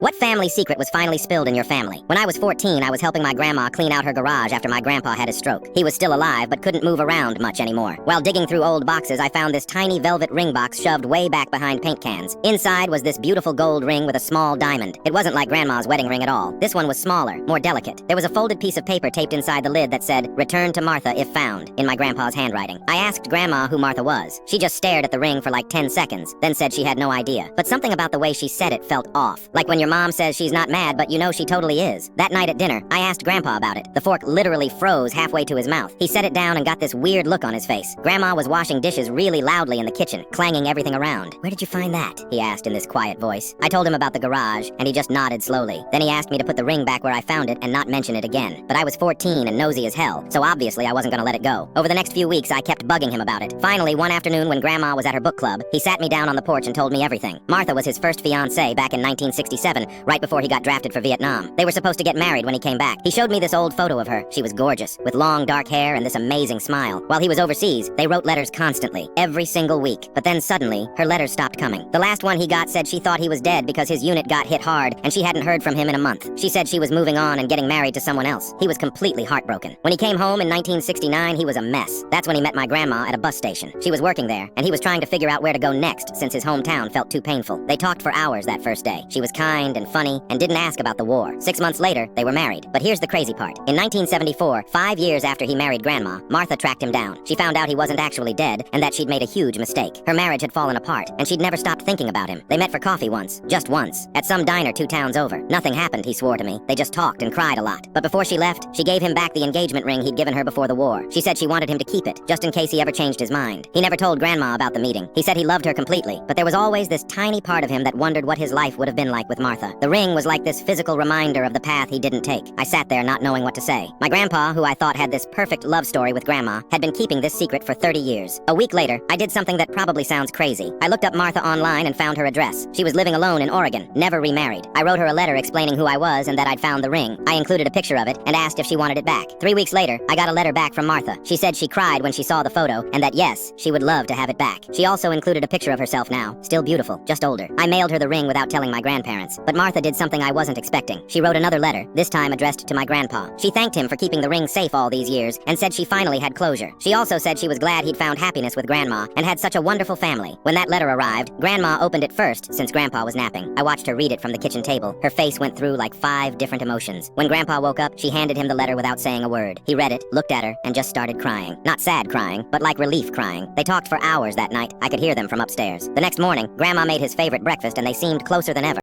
What family secret was finally spilled in your family? When I was 14, I was helping my grandma clean out her garage after my grandpa had his stroke. He was still alive, but couldn't move around much anymore. While digging through old boxes, I found this tiny velvet ring box shoved way back behind paint cans. Inside was this beautiful gold ring with a small diamond. It wasn't like grandma's wedding ring at all. This one was smaller, more delicate. There was a folded piece of paper taped inside the lid that said, "Return to Martha if found," in my grandpa's handwriting. I asked grandma who Martha was. She just stared at the ring for like 10 seconds, then said she had no idea. But something about the way she said it felt off. Like when your mom says she's not mad, but you know she totally is. That night at dinner, I asked Grandpa about it. The fork literally froze halfway to his mouth. He set it down and got this weird look on his face. Grandma was washing dishes really loudly in the kitchen, clanging everything around. "Where did you find that?" he asked in this quiet voice. I told him about the garage, and he just nodded slowly. Then he asked me to put the ring back where I found it and not mention it again. But I was 14 and nosy as hell, so obviously I wasn't gonna let it go. Over the next few weeks, I kept bugging him about it. Finally, one afternoon when Grandma was at her book club, he sat me down on the porch and told me everything. Martha was his first fiancée back in 1967, right before he got drafted for Vietnam. They were supposed to get married when he came back. He showed me this old photo of her. She was gorgeous, with long dark hair and this amazing smile. While he was overseas, they wrote letters constantly, every single week. But then suddenly, her letters stopped coming. The last one he got said she thought he was dead because his unit got hit hard and she hadn't heard from him in a month. She said she was moving on and getting married to someone else. He was completely heartbroken. When he came home in 1969, he was a mess. That's when he met my grandma at a bus station. She was working there, and he was trying to figure out where to go next since his hometown felt too painful. They talked for hours that first day. She was kind and funny and didn't ask about the war. 6 months later, they were married. But here's the crazy part. In 1974, 5 years after he married Grandma, Martha tracked him down. She found out he wasn't actually dead and that she'd made a huge mistake. Her marriage had fallen apart, and she'd never stopped thinking about him. They met for coffee once, just once, at some diner 2 towns over. Nothing happened, he swore to me. They just talked and cried a lot. But before she left, she gave him back the engagement ring he'd given her before the war. She said she wanted him to keep it, just in case he ever changed his mind. He never told Grandma about the meeting. He said he loved her completely, but there was always this tiny part of him that wondered what his life would have been like with Martha. The ring was like this physical reminder of the path he didn't take. I sat there not knowing what to say. My grandpa, who I thought had this perfect love story with Grandma, had been keeping this secret for 30 years. A week later, I did something that probably sounds crazy. I looked up Martha online and found her address. She was living alone in Oregon, never remarried. I wrote her a letter explaining who I was and that I'd found the ring. I included a picture of it and asked if she wanted it back. 3 weeks later, I got a letter back from Martha. She said she cried when she saw the photo and that yes, she would love to have it back. She also included a picture of herself now, still beautiful, just older. I mailed her the ring without telling my grandparents, but Martha did something I wasn't expecting. She wrote another letter, this time addressed to my grandpa. She thanked him for keeping the ring safe all these years and said she finally had closure. She also said she was glad he'd found happiness with Grandma and had such a wonderful family. When that letter arrived, Grandma opened it first since Grandpa was napping. I watched her read it from the kitchen table. Her face went through like 5 different emotions. When Grandpa woke up, she handed him the letter without saying a word. He read it, looked at her, and just started crying. Not sad crying, but like relief crying. They talked for hours that night. I could hear them from upstairs. The next morning, Grandma made his favorite breakfast and they seemed closer than ever.